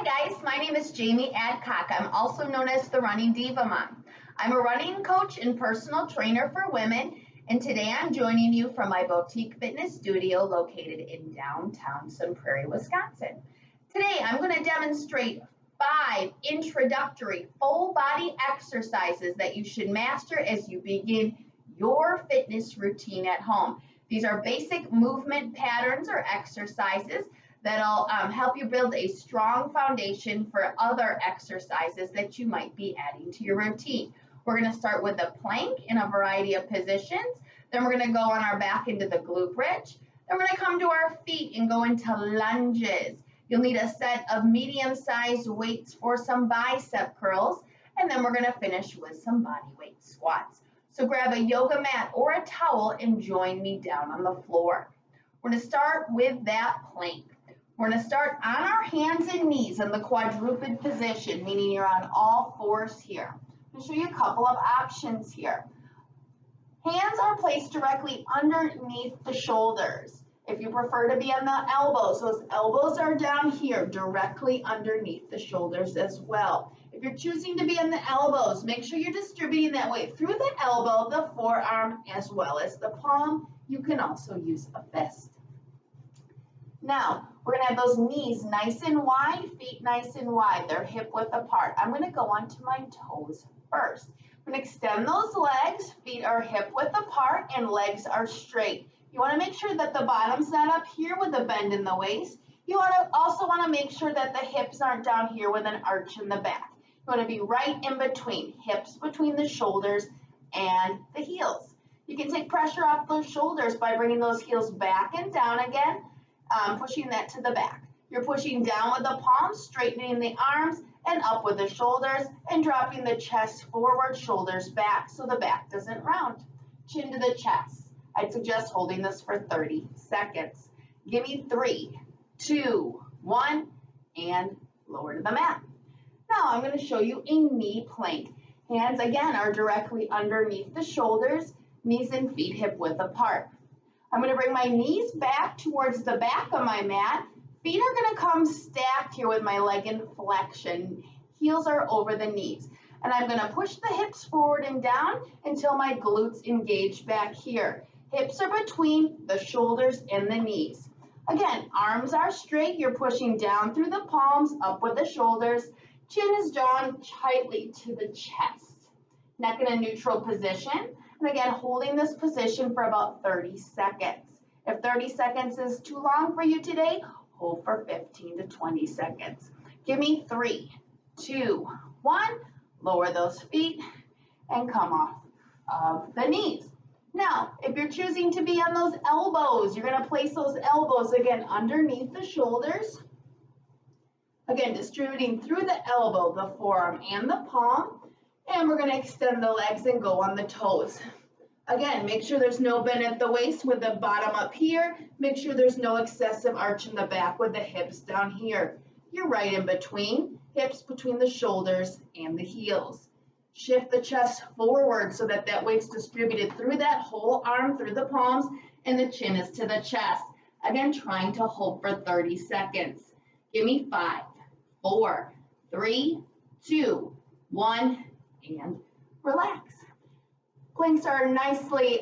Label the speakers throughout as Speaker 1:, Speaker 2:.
Speaker 1: Hi guys, my name is Jamie Adcock. I'm also known as the Running Diva Mom. I'm a running coach and personal trainer for women, and today I'm joining you from my boutique fitness studio located in downtown Sun Prairie, Wisconsin. Today I'm going to demonstrate 5 introductory full body exercises that you should master as you begin your fitness routine at home. These are basic movement patterns or exercises that'll help you build a strong foundation for other exercises that you might be adding to your routine. We're going to start with a plank in a variety of positions. Then we're going to go on our back into the glute bridge. Then we're going to come to our feet and go into lunges. You'll need a set of medium-sized weights for some bicep curls. And then we're going to finish with some body weight squats. So grab a yoga mat or a towel and join me down on the floor. We're going to start with that plank. We're going to start on our hands and knees in the quadruped position, meaning you're on all fours here. I'm going to show you a couple of options here. Hands are placed directly underneath the shoulders. If you prefer to be on the elbows, those elbows are down here, directly underneath the shoulders as well. If you're choosing to be on the elbows, make sure you're distributing that weight through the elbow, the forearm, as well as the palm. You can also use a fist. Now, we're going to have those knees nice and wide, feet nice and wide. They're hip width apart. I'm going to go onto my toes first. I'm going to extend those legs. Feet are hip width apart and legs are straight. You want to make sure that the bottom's not up here with a bend in the waist. You also want to make sure that the hips aren't down here with an arch in the back. You want to be right in between, hips between the shoulders and the heels. You can take pressure off those shoulders by bringing those heels back and down again. Pushing that to the back. You're pushing down with the palms, straightening the arms, and up with the shoulders, and dropping the chest forward, shoulders back, so the back doesn't round. Chin to the chest. I'd suggest holding this for 30 seconds. Give me 3, 2, 1, and lower to the mat. Now I'm going to show you a knee plank. Hands, again, are directly underneath the shoulders, knees and feet hip width apart. I'm going to bring my knees back towards the back of my mat. Feet are going to come stacked here with my leg in flexion. Heels are over the knees. And I'm going to push the hips forward and down until my glutes engage back here. Hips are between the shoulders and the knees. Again, arms are straight. You're pushing down through the palms, up with the shoulders. Chin is drawn tightly to the chest. Neck in a neutral position. And again, holding this position for about 30 seconds. If 30 seconds is too long for you today, hold for 15 to 20 seconds. Give me 3, 2, 1. Lower those feet and come off of the knees. Now, if you're choosing to be on those elbows, you're going to place those elbows again underneath the shoulders. Again, distributing through the elbow, the forearm, and the palm. And we're going to extend the legs and go on the toes. Again, make sure there's no bend at the waist with the bottom up here. Make sure there's no excessive arch in the back with the hips down here. You're right in between, hips between the shoulders and the heels. Shift the chest forward so that that weight's distributed through that whole arm, through the palms, and the chin is to the chest. Again, trying to hold for 30 seconds. Give me 5, 4, 3, 2, 1, and relax. Planks are nicely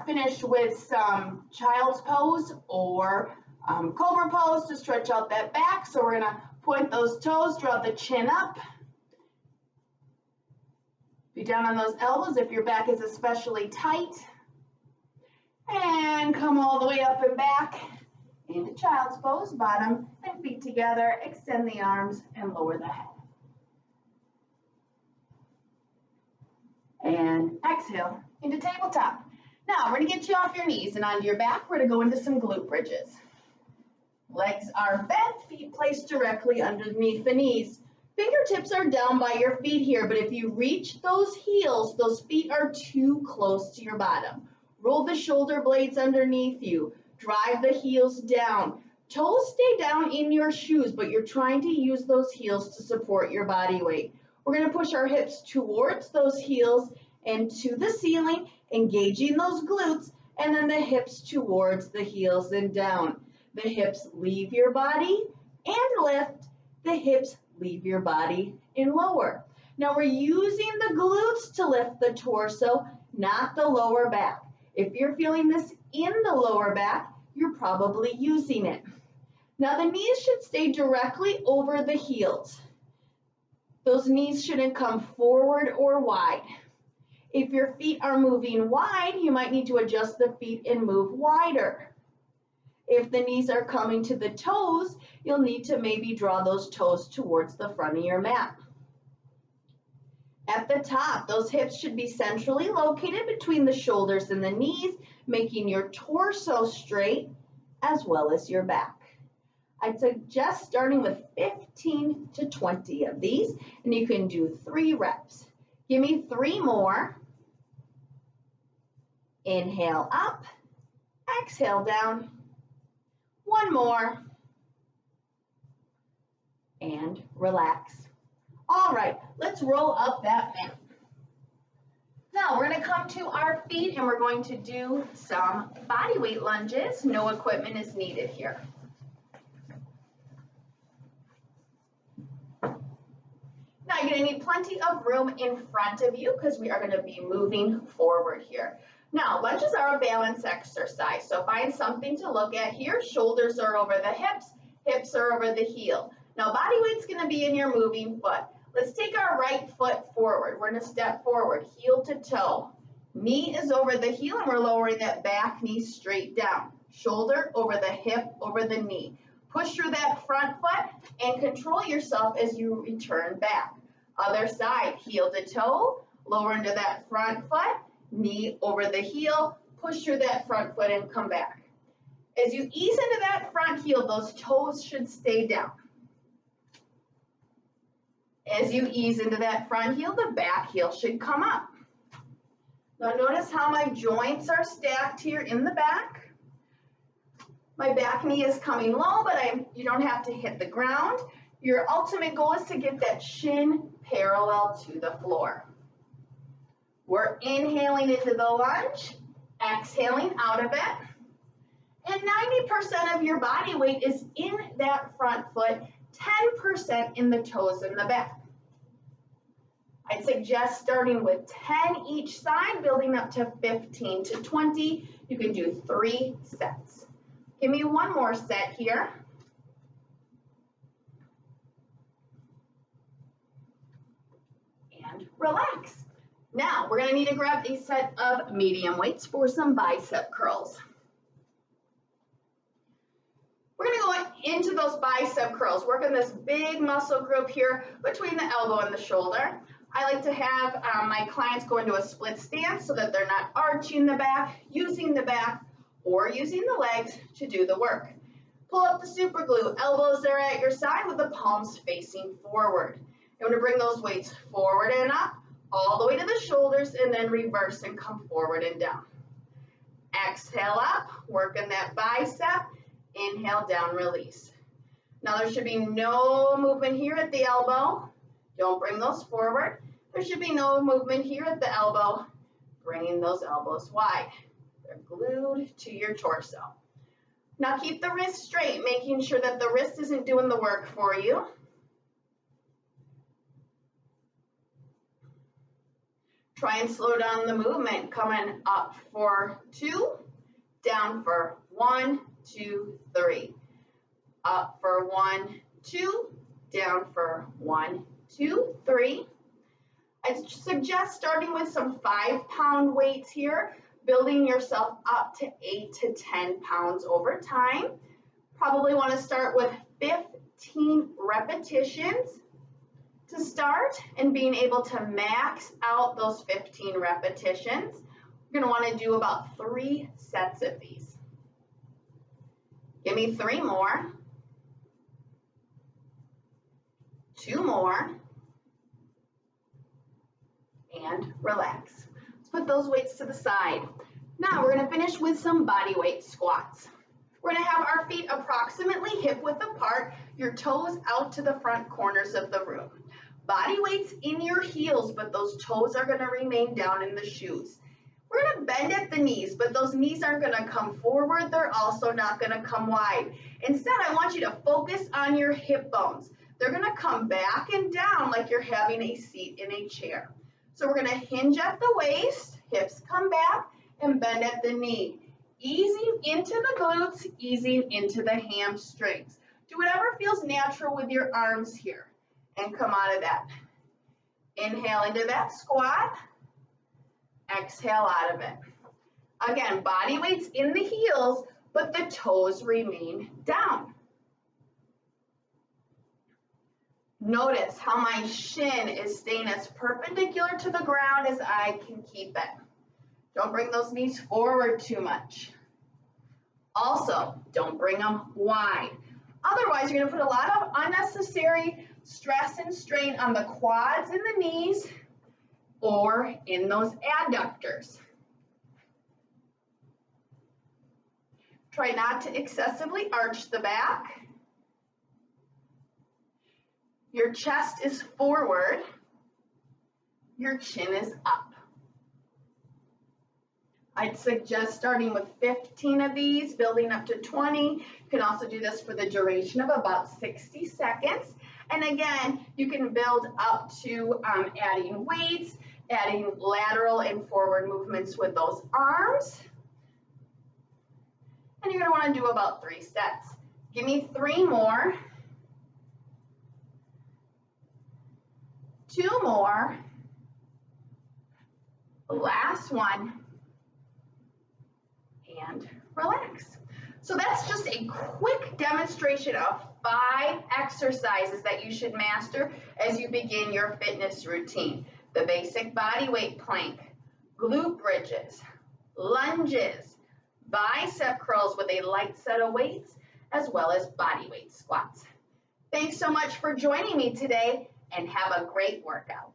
Speaker 1: finished with some child's pose or cobra pose to stretch out that back. So we're going to point those toes, draw the chin up. Be down on those elbows if your back is especially tight. And come all the way up and back into child's pose, bottom and feet together. Extend the arms and lower the head. And exhale into tabletop. Now, we're going to get you off your knees and onto your back. We're going to go into some glute bridges. Legs are bent, feet placed directly underneath the knees. Fingertips are down by your feet here, but if you reach those heels, those feet are too close to your bottom. Roll the shoulder blades underneath you. Drive the heels down. Toes stay down in your shoes, but you're trying to use those heels to support your body weight. We're going to push our hips towards those heels and to the ceiling, engaging those glutes, and then the hips towards the heels and down. The hips leave your body and lift.
Speaker 2: the hips leave your body and lower. Now we're using the glutes to lift the torso, not the lower back. If you're feeling this in the lower back, you're probably using it. Now the knees should stay directly over the heels. Those knees shouldn't come forward or wide. If your feet are moving wide, you might need to adjust the feet and move wider. If the knees are coming to the toes, you'll need to maybe draw those toes towards the front of your mat. At the top, those hips should be centrally located between the shoulders and the knees, making your torso straight as well as your back. I'd suggest starting with 15 to 20 of these, and you can do 3 reps. Give me 3 more. Inhale up, exhale down. 1 more, and relax. All right, let's roll up that mat. Now we're going to come to our feet and we're going to do some body weight lunges. No equipment is needed here. Now you're going to need plenty of room in front of you because we are going to be moving forward here. Now lunges are a balance exercise, so find something to look at here. Shoulders are over the hips, hips are over the heel. Now body weight's going to be in your moving foot. Let's take our right foot forward. We're going to step forward, heel to toe. Knee is over the heel and we're lowering that back knee straight down. Shoulder over the hip, over the knee. Push through that front foot and control yourself as you return back. Other side, heel to toe, lower into that front foot, knee over the heel, push through that front foot and come back. As you ease into that front heel, those toes should stay down. As you ease into that front heel, the back heel should come up. Now notice how my joints are stacked here in the back. My back knee is coming low, but you don't have to hit the ground. Your ultimate goal is to get that shin parallel to the floor. We're inhaling into the lunge, exhaling out of it. And 90% of your body weight is in that front foot, 10% in the toes and the back. I'd suggest starting with 10 each side, building up to 15 to 20. You can do 3 sets. Give me 1 more set here. And relax. Now, we're going to need to grab a set of medium weights for some bicep curls. We're going to go into those bicep curls, working this big muscle group here between the elbow and the shoulder. I like to have my clients go into a split stance so that they're not arching the back, using the back, or using the legs to do the work. Pull up the super glue. Elbows are at your side with the palms facing forward. You're going to bring those weights forward and up, all the way to the shoulders, and then reverse and come forward and down. Exhale up, working that bicep. Inhale, down, release. Now there should be no movement here at the elbow. Don't bring those forward. There should be no movement here at the elbow, bringing those elbows wide. They're glued to your torso. Now keep the wrist straight, making sure that the wrist isn't doing the work for you. Try and slow down the movement, coming up for 2, down for 1, 2, 3. Up for 1, 2, down for 1, 2, 3. I suggest starting with some 5-pound weights here, building yourself up to 8 to 10 pounds over time. Probably want to start with 15 repetitions to start and being able to max out those 15 repetitions. You're going to want to do about 3 sets of these. Give me 3 more. 2 more. And relax. Let's put those weights to the side. Now we're going to finish with some body weight squats. We're going to have our feet approximately hip width apart, your toes out to the front corners of the room. Body weight's in your heels, but those toes are going to remain down in the shoes. We're going to bend at the knees, but those knees aren't going to come forward. They're also not going to come wide. Instead, I want you to focus on your hip bones. they're gonna come back and down like you're having a seat in a chair. So we're gonna hinge at the waist, hips come back, and bend at the knee. Easing into the glutes, easing into the hamstrings. Do whatever feels natural with your arms here. And come out of that. Inhale into that squat. Exhale out of it. Again, body weight's in the heels, but the toes remain down. Notice how my shin is staying as perpendicular to the ground as I can keep it. Don't bring those knees forward too much. Also, don't bring them wide. Otherwise, you're going to put a lot of unnecessary stress and strain on the quads and the knees or in those adductors. Try not to excessively arch the back. Your chest is forward. Your chin is up. I'd suggest starting with 15 of these, building up to 20. You can also do this for the duration of about 60 seconds. And again, you can build up to adding weights, adding lateral and forward movements with those arms. And you're going to want to do about 3 sets. Give me 3 more. 2 more. Last one. And relax. So that's just a quick demonstration of 5 exercises that you should master as you begin your fitness routine. The basic body weight plank, glute bridges, lunges, bicep curls with a light set of weights, as well as body weight squats. Thanks so much for joining me today, and have a great workout.